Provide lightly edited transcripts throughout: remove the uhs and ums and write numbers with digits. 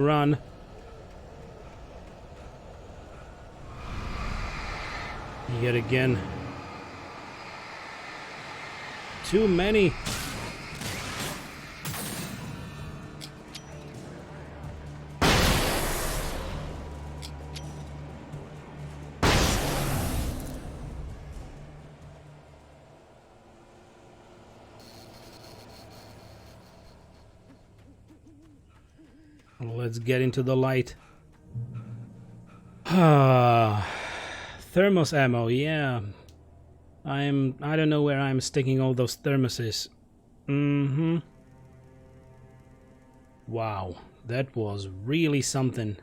Run. Yet again. Too many. Let's get into the light. Thermos ammo, yeah. I don't know where I'm sticking all those thermoses. Wow, that was really something.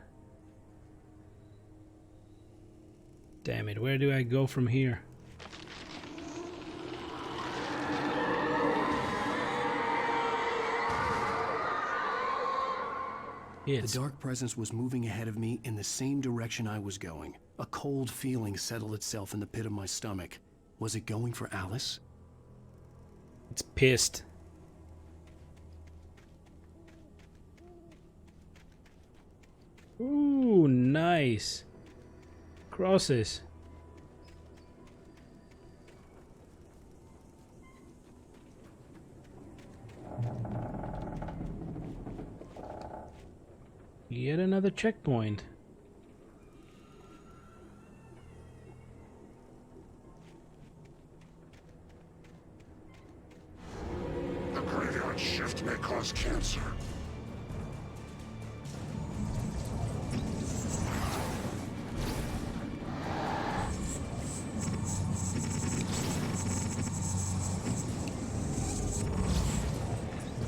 Damn it, where do I go from here? The dark presence was moving ahead of me in the same direction I was going. A cold feeling settled itself in the pit of my stomach. Was it going for Alice? It's pissed. Ooh, nice. Crosses. Yet another checkpoint. The graveyard shift may cause cancer.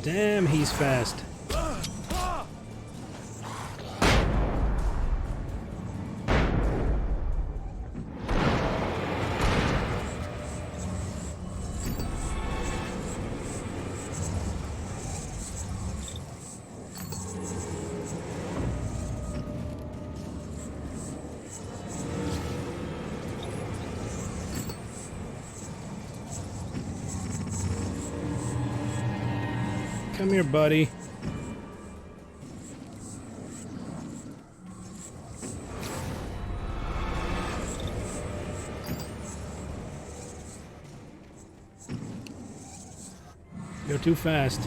Damn, he's fast. Come here, buddy. You're too fast.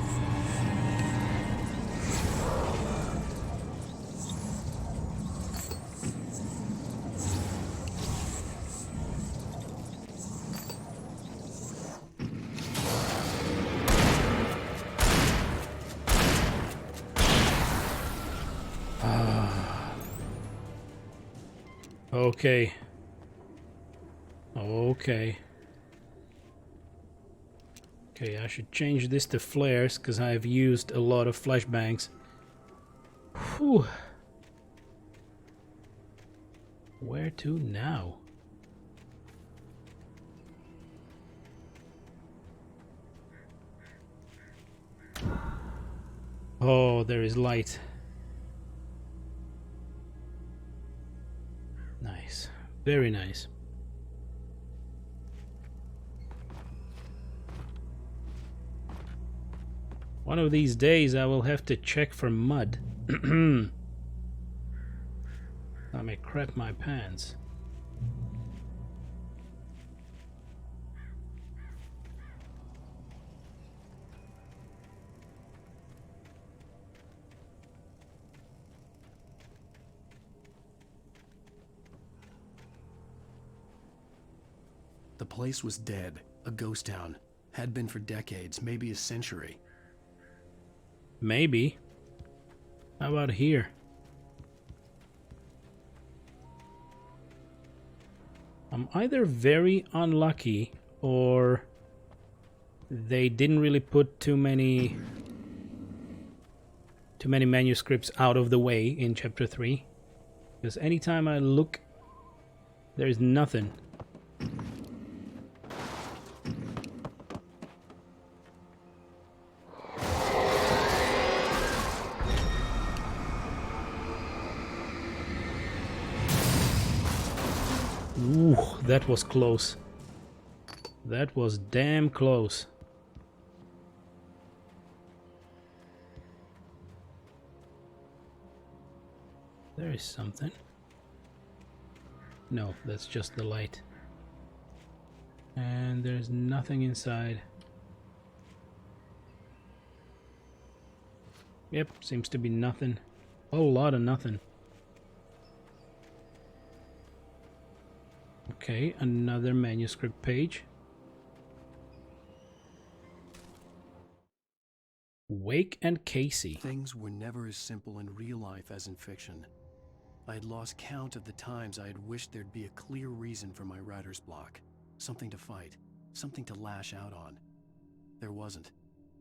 Okay. Okay. Okay, I should change this to flares, because I've used a lot of flashbangs. Whew. Where to now? Oh, there is light. Nice. Very nice. One of these days I will have to check for mud. I may crap my pants. The place was dead, a ghost town. Had been for decades, maybe a century. Maybe. How about here? I'm either very unlucky or they didn't really put too many manuscripts out of the way in chapter 3. Because anytime I look, there's nothing. Ooh, that was close. That was damn close. There is something. No, that's just the light. And there's nothing inside. Yep, seems to be nothing. A whole lot of nothing. Okay, another manuscript page. Wake and Casey. Things were never as simple in real life as in fiction. I had lost count of the times I had wished there'd be a clear reason for my writer's block. Something to fight, something to lash out on. There wasn't.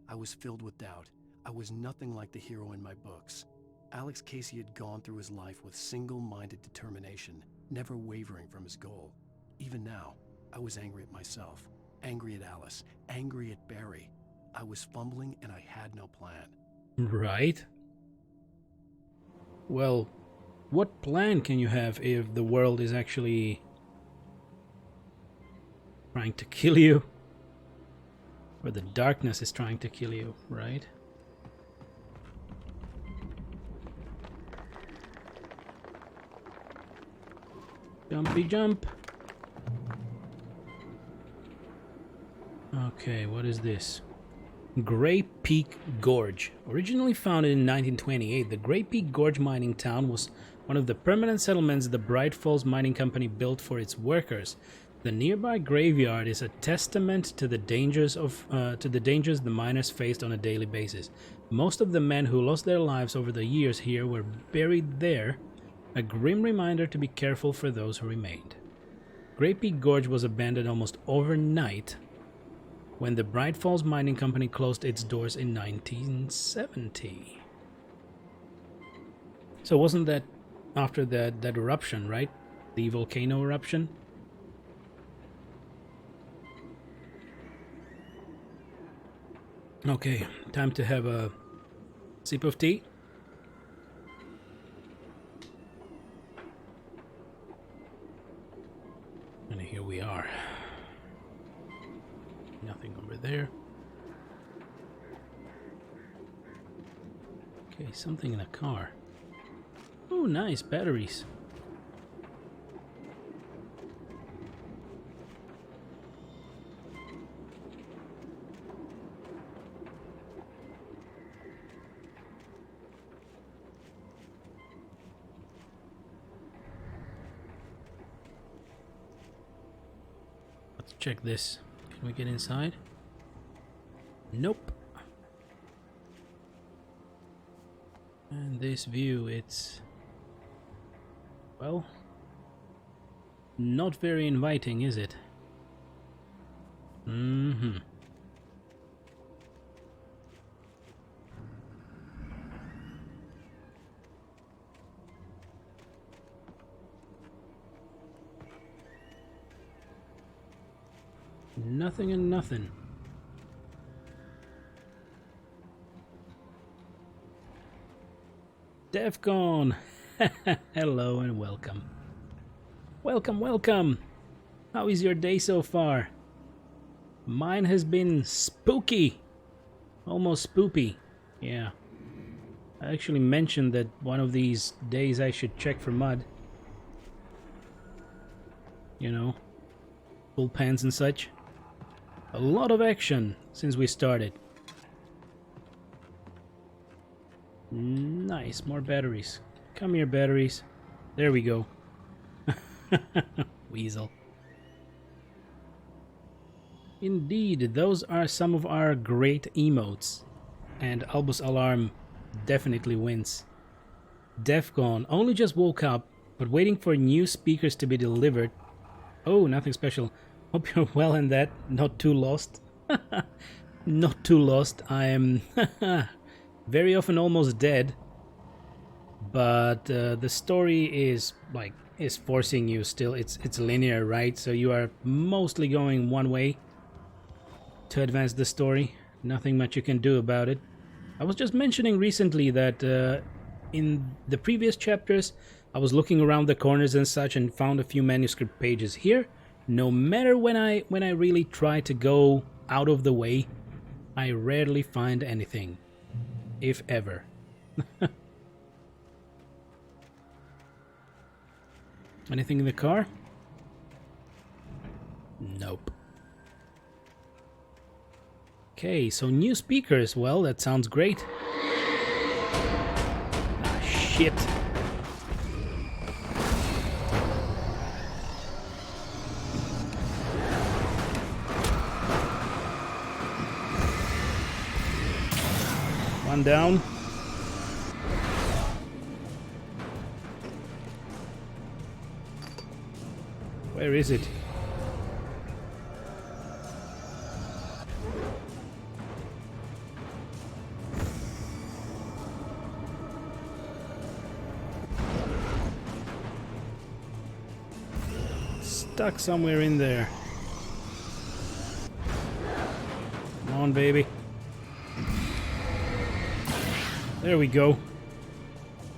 I was filled with doubt. I was nothing like the hero in my books. Alex Casey had gone through his life with single-minded determination, never wavering from his goal. Even now, I was angry at myself, angry at Alice, angry at Barry. I was fumbling and I had no plan. Right. Well, what plan can you have if the world is actually trying to kill you? Or the darkness is trying to kill you, right? Jumpy jump. Okay, what is this? Grey Peak Gorge. Originally founded in 1928, the Grey Peak Gorge mining town was one of the permanent settlements the Bright Falls Mining Company built for its workers. The nearby graveyard is a testament to the dangers the miners faced on a daily basis. Most of the men who lost their lives over the years here were buried there, a grim reminder to be careful for those who remained. Grey Peak Gorge was abandoned almost overnight when the Bright Falls Mining Company closed its doors in 1970. So wasn't that after that eruption, right? The volcano eruption? Okay, time to have a sip of tea. And here we are. Nothing over there. Okay, something in a car. Oh, nice, batteries. Let's check this. Can we get inside? Nope. And this view, it's... well... not very inviting, is it? Mm-hmm. Nothing and nothing. DEFCON! Hello and welcome. Welcome, welcome! How is your day so far? Mine has been spooky. Almost spoopy. Yeah. I actually mentioned that one of these days I should check for mud. You know, full pants and such. A lot of action since we started. Nice, more batteries. Come here, batteries. There we go. Weasel. Indeed, those are some of our great emotes. And Albus Alarm definitely wins. DEFCON only just woke up, but waiting for new speakers to be delivered. Oh, nothing special. Hope you're well in that. Not too lost. Not too lost. I am very often almost dead. But the story is forcing you still. It's linear, right? So you are mostly going one way to advance the story. Nothing much you can do about it. I was just mentioning recently that in the previous chapters I was looking around the corners and such and found a few manuscript pages. Here, no matter when I really try to go out of the way, I rarely find anything, if ever. Anything in the car? Nope. Okay, so new speakers. Well, that sounds great. Ah, shit. One down. Where is it? Stuck somewhere in there. Come on, baby. There we go.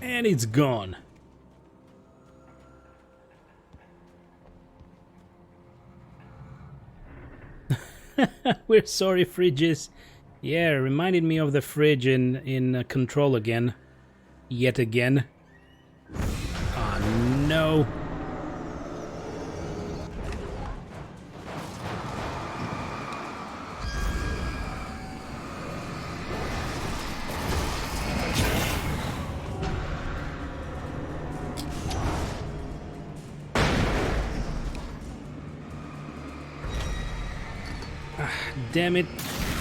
And it's gone. We're sorry, fridges. Yeah, reminded me of the fridge in Control again. Yet again. Oh no. Damn it.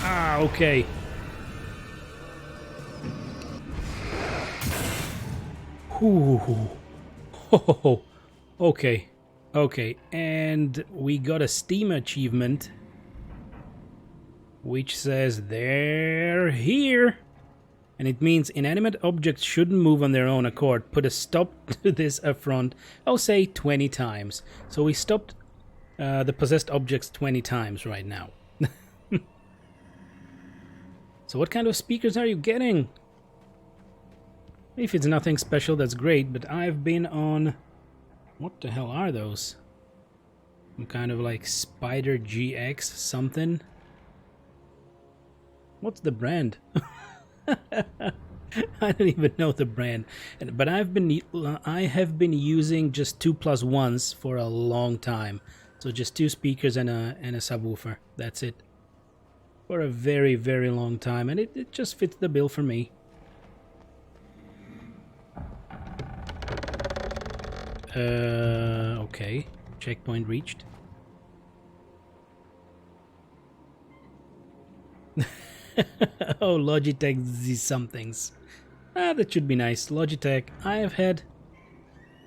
Ah, okay. Ooh. Oh, okay. Okay, and we got a Steam achievement which says they're here. And it means inanimate objects shouldn't move on their own accord. Put a stop to this affront, I'll say 20 times. So we stopped the possessed objects 20 times right now. So what kind of speakers are you getting? If it's nothing special, that's great, but I've been on... What the hell are those? Some kind of like Spider GX something? What's the brand? I don't even know the brand. But I have been using just 2+1s for a long time. So just 2 speakers and a subwoofer. That's it. For a very, very long time, and it just fits the bill for me. Okay. Checkpoint reached. Oh, Logitech Z somethings. Ah, that should be nice. Logitech. I have had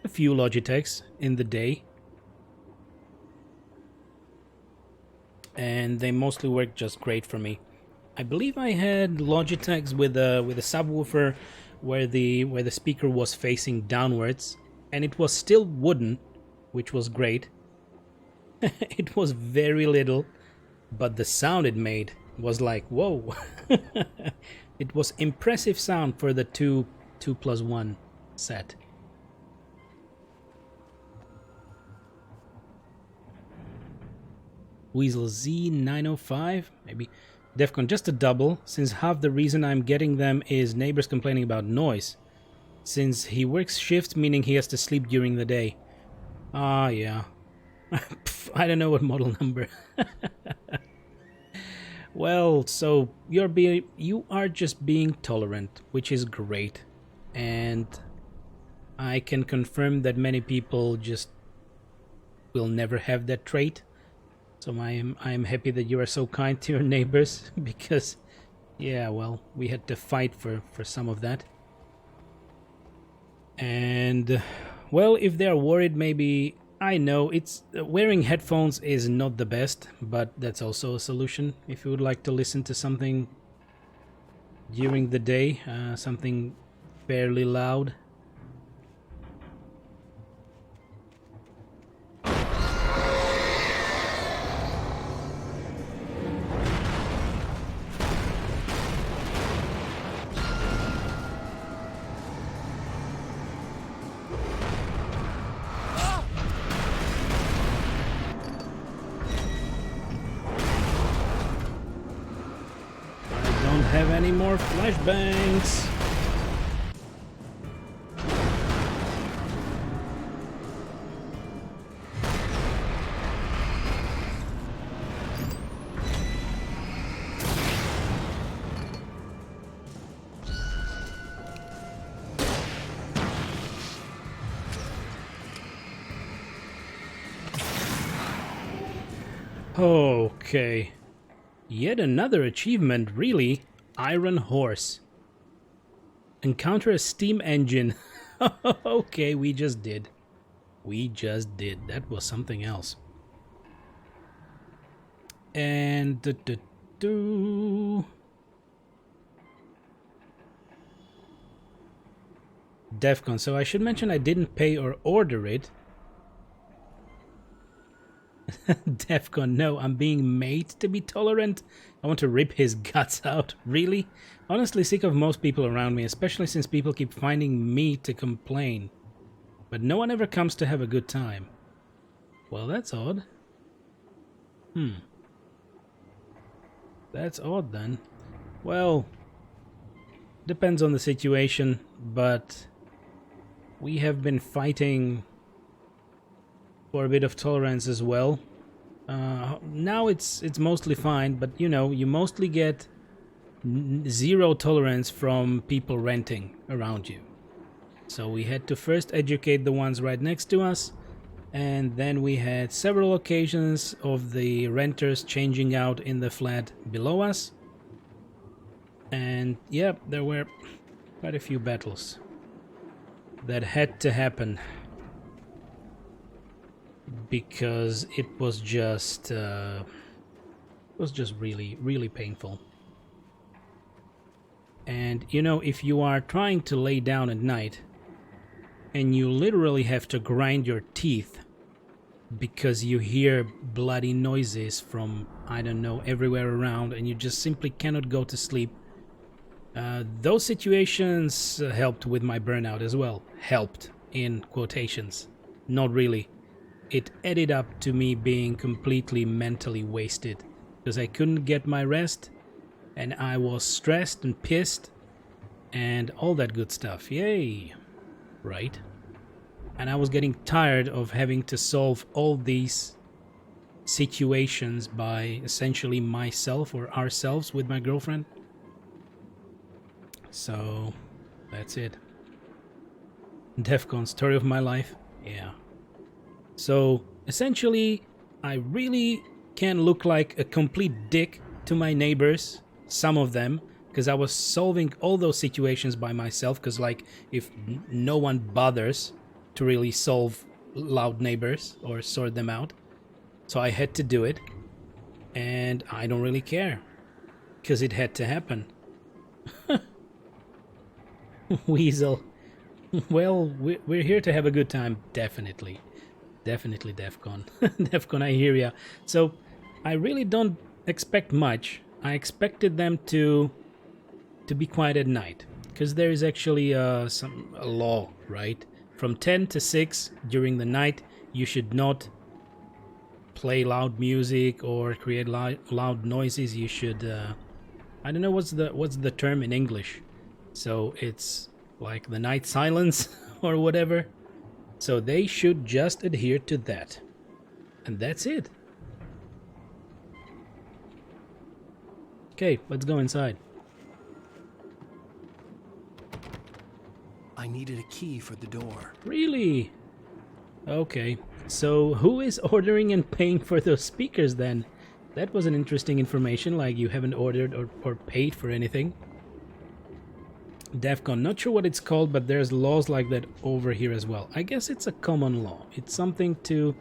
a few Logitechs in the day. And they mostly work just great for me. I believe I had Logitechs with a subwoofer where the speaker was facing downwards, and it was still wooden, which was great. It was very little, but the sound it made was like, whoa. It was impressive sound for the 2+1 set. Weasel Z905, maybe. Defcon, just a double, since half the reason I'm getting them is neighbors complaining about noise. Since he works shifts, meaning he has to sleep during the day. Ah, yeah. I don't know what model number. Well, so you are just being tolerant, which is great. And I can confirm that many people just will never have that trait. So I'm happy that you are so kind to your neighbors, because yeah, well, we had to fight for some of that. And well, if they're worried, maybe, I know it's wearing headphones is not the best, but that's also a solution if you would like to listen to something during the day, something fairly loud. Have any more flashbangs? Okay. Yet another achievement, really. Iron Horse. Encounter a steam engine. Okay, we just did. We just did. That was something else. And... Defcon. So I should mention I didn't pay or order it. Defcon, no, I'm being made to be tolerant. I want to rip his guts out. Really? Honestly sick of most people around me, especially since people keep finding me to complain. But no one ever comes to have a good time. Well, that's odd. That's odd then. Well, depends on the situation, but we have been fighting for a bit of tolerance as well. Now it's mostly fine, but you know, you mostly get zero tolerance from people renting around you. So we had to first educate the ones right next to us, and then we had several occasions of the renters changing out in the flat below us. And yeah, there were quite a few battles that had to happen because it was just really, really painful. And you know, if you are trying to lay down at night and you literally have to grind your teeth because you hear bloody noises from, I don't know, everywhere around, and you just simply cannot go to sleep, those situations helped with my burnout as well. Helped in quotations. Not really. It added up to me being completely mentally wasted because I couldn't get my rest and I was stressed and pissed and all that good stuff. Yay! Right? And I was getting tired of having to solve all these situations by essentially myself or ourselves with my girlfriend. So, that's it. Defcon, story of my life. Yeah. So, essentially, I really can look like a complete dick to my neighbors, some of them, because I was solving all those situations by myself, because, like, if no one bothers to really solve loud neighbors or sort them out, so I had to do it, and I don't really care, because it had to happen. Weasel. Well, we're here to have a good time, definitely. Definitely Defcon. Defcon, I hear ya. So, I really don't expect much. I expected them to be quiet at night, because there is actually a law, right? From 10 to 6 during the night, you should not play loud music or create loud noises. You should, I don't know what's the term in English. So it's like the night silence or whatever. So they should just adhere to that. And that's it. Okay, let's go inside. I needed a key for the door. Really? Okay. So who is ordering and paying for those speakers then? That was an interesting information, like you haven't ordered or paid for anything. Defcon, not sure what it's called, but there's laws like that over here as well. I guess it's a common law. It's something to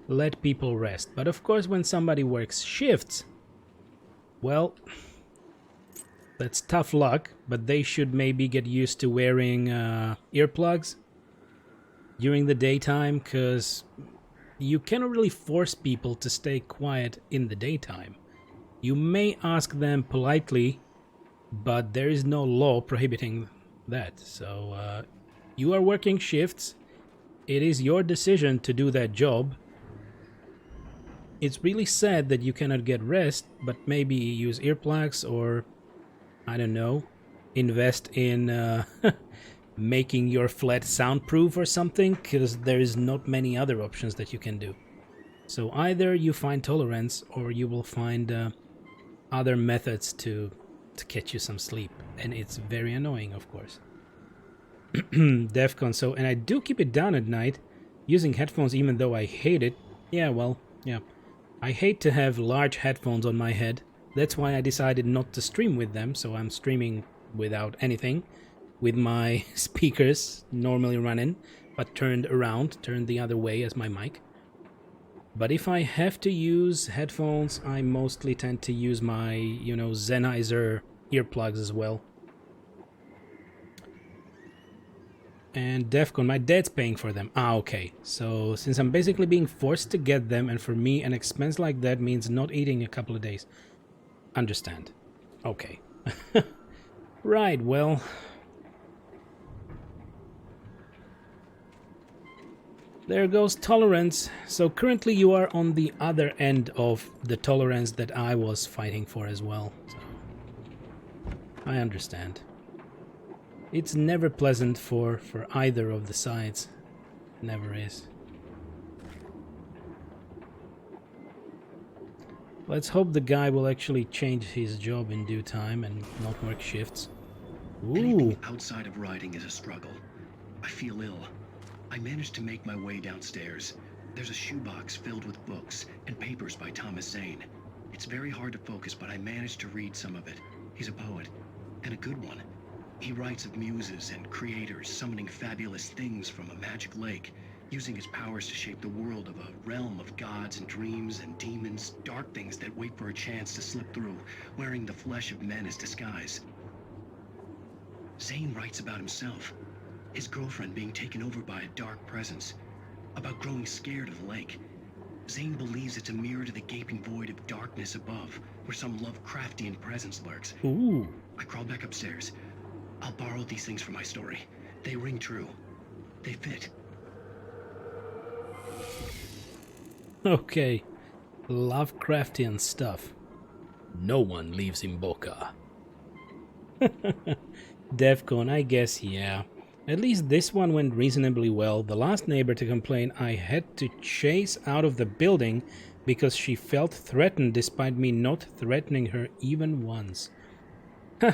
let people rest. But of course, when somebody works shifts, well, that's tough luck, but they should maybe get used to wearing earplugs during the daytime, because you cannot really force people to stay quiet in the daytime. You may ask them politely, but there is no law prohibiting that. So you are working shifts. It is your decision to do that job. It's really sad that you cannot get rest, but maybe use earplugs or, I don't know, invest in making your flat soundproof or something, because there is not many other options that you can do. So either you find tolerance or you will find other methods to get you some sleep, and it's very annoying, of course. Defcon, so, and I do keep it down at night using headphones even though I hate it. Yeah, well, yeah. I hate to have large headphones on my head. That's why I decided not to stream with them, so I'm streaming without anything, with my speakers normally running, but turned the other way as my mic. But if I have to use headphones, I mostly tend to use my, Sennheiser earplugs as well. And DEFCON, my dad's paying for them. Ah, okay. So since I'm basically being forced to get them, and for me an expense like that means not eating a couple of days. Understand. Okay. Right, well. There goes tolerance. So currently you are on the other end of the tolerance that I was fighting for as well. So I understand. It's never pleasant for either of the sides. Never is. Let's hope the guy will actually change his job in due time and not work shifts. Ooh. Anything outside of riding is a struggle. I feel ill. I managed to make my way downstairs. There's a shoebox filled with books and papers by Thomas Zane. It's very hard to focus, but I managed to read some of it. He's a poet, and a good one. He writes of muses and creators summoning fabulous things from a magic lake, using his powers to shape the world of a realm of gods and dreams and demons, dark things that wait for a chance to slip through, wearing the flesh of men as disguise. Zane writes about himself, his girlfriend being taken over by a dark presence, about growing scared of the lake. Zane believes it's a mirror to the gaping void of darkness above, where some Lovecraftian presence lurks. Ooh. I crawl back upstairs. I'll borrow these things for my story. They ring true. They fit. Okay. Lovecraftian stuff. No one lives in Boca. DEFCON, I guess, yeah. At least this one went reasonably well. The last neighbor to complain I had to chase out of the building because she felt threatened despite me not threatening her even once. Huh.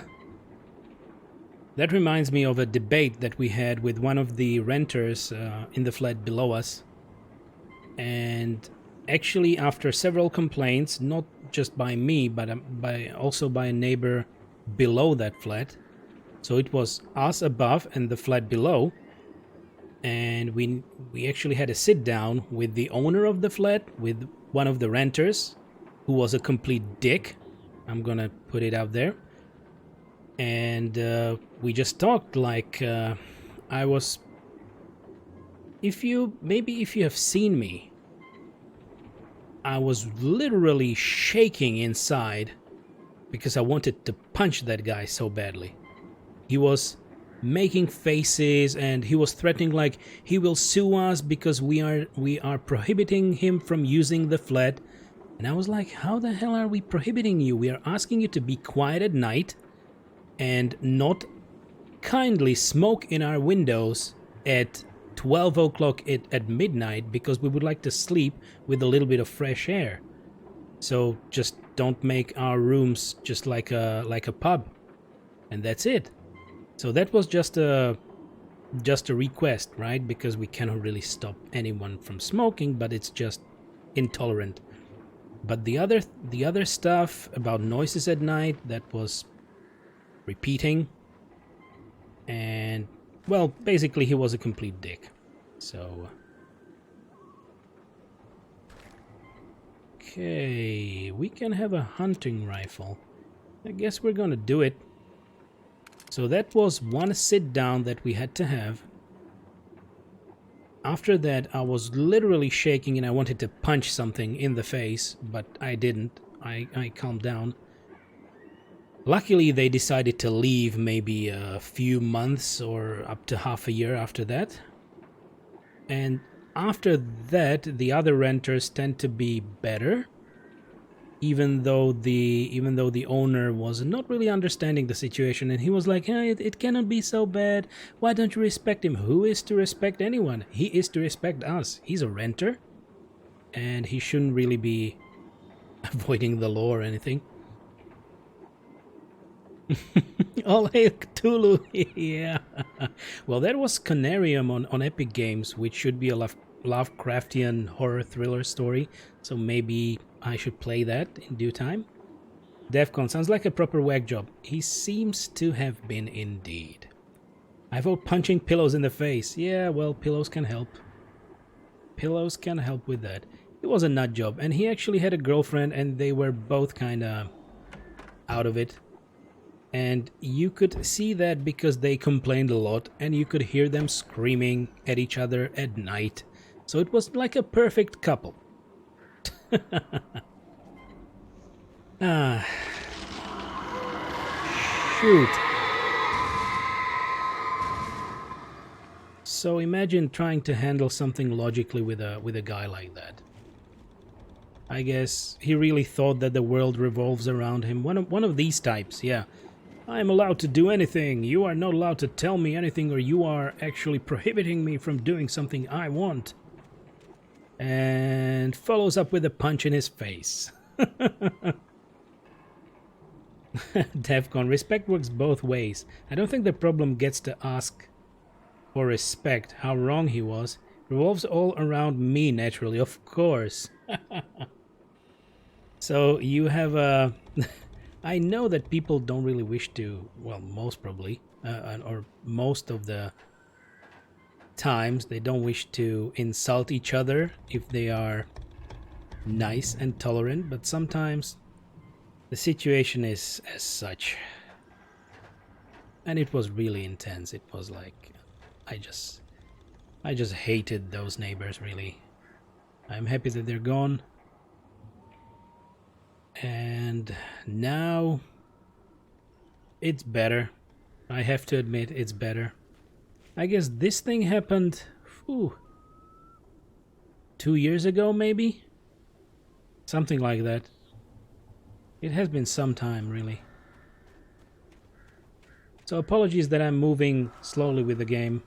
That reminds me of a debate that we had with one of the renters in the flat below us. And actually, after several complaints, not just by me, but also by a neighbor below that flat. So it was us above and the flat below. And we actually had a sit down with the owner of the flat, with one of the renters, who was a complete dick. I'm gonna put it out there. And we just talked like I was. If you have seen me, I was literally shaking inside because I wanted to punch that guy so badly. He was making faces and he was threatening like he will sue us because we are prohibiting him from using the flat. And I was like, how the hell are we prohibiting you? We are asking you to be quiet at night and not kindly smoke in our windows at 12 o'clock at midnight because we would like to sleep with a little bit of fresh air. So just don't make our rooms just like a pub. And that's it. So that was just a request, right? Because we cannot really stop anyone from smoking, but it's just intolerant. But the other stuff about noises at night, that was repeating. And, well, basically he was a complete dick. So... okay, we can have a hunting rifle. I guess we're gonna do it. So that was one sit down that we had to have. After that, I was literally shaking and I wanted to punch something in the face, but I didn't. I calmed down. Luckily, they decided to leave maybe a few months or up to half a year after that. And after that, the other renters tend to be better. Even though the owner was not really understanding the situation, and he was like, hey, it cannot be so bad. Why don't you respect him? Who is to respect anyone? He is to respect us. He's a renter, and he shouldn't really be avoiding the law or anything. All hail Cthulhu. Yeah. Well, that was Canarium on Epic Games, which should be a Lovecraftian horror thriller story. So maybe I should play that in due time. Defcon sounds like a proper whack job. He seems to have been indeed. I vote punching pillows in the face. Yeah, well, pillows can help. Pillows can help with that. It was a nut job, and he actually had a girlfriend, and they were both kind of out of it. And you could see that because they complained a lot, and you could hear them screaming at each other at night. So it was like a perfect couple. Ah. Shoot. So imagine trying to handle something logically with a guy like that. I guess he really thought that the world revolves around him. One of these types, yeah. I am allowed to do anything. You are not allowed to tell me anything, or you are actually prohibiting me from doing something I want. And follows up with a punch in his face. Defcon, respect works both ways. I don't think the problem gets to ask for respect. How wrong he was. Revolves all around me, naturally, of course. So you have a... I know that people don't really wish to, well, most probably, or most of the times, they don't wish to insult each other if they are nice and tolerant, but sometimes the situation is as such. And it was really intense. It was like, I just hated those neighbors, really. I'm happy that they're gone. And now it's better. I have to admit, it's better. I guess this thing happened 2 years ago, maybe? Something like that. It has been some time, really. So apologies that I'm moving slowly with the game.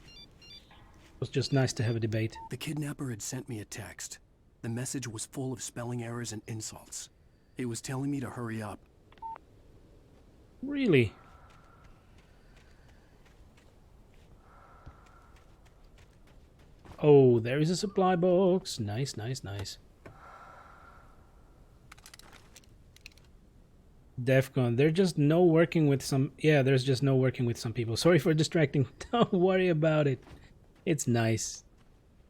It was just nice to have a debate. The kidnapper had sent me a text. The message was full of spelling errors and insults. It was telling me to hurry up. Really? Oh, there is a supply box. Nice, nice, nice. Defcon, there's just no working with some... Yeah, there's just no working with some people. Sorry for distracting. Don't worry about it. It's nice.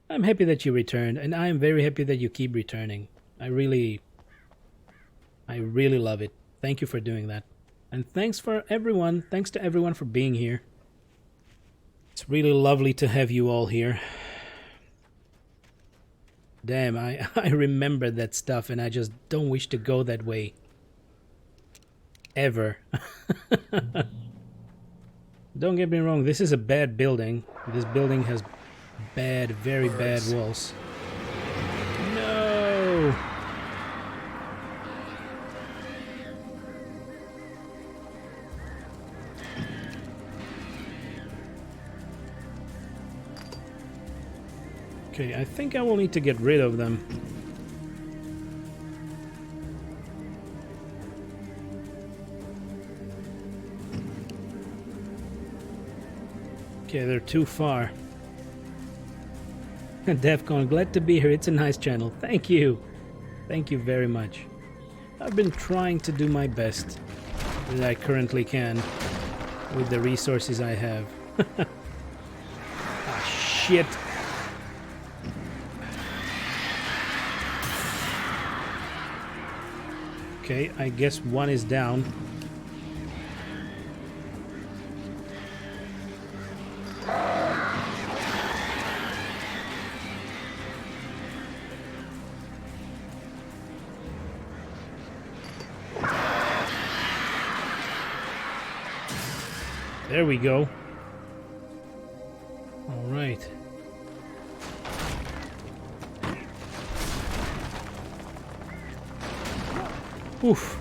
I'm happy that you returned, and I am very happy that you keep returning. I really love it. Thank you for doing that. And thanks to everyone for being here. It's really lovely to have you all here. Damn, I remember that stuff, and I just don't wish to go that way. Ever. Don't get me wrong, this is a bad building. This building has bad, very bad walls. No! Okay, I think I will need to get rid of them. Okay, they're too far. Defcon, glad to be here. It's a nice channel. Thank you. Thank you very much. I've been trying to do my best that I currently can with the resources I have. Ah, shit. Okay, I guess one is down. There we go. All right. Oof.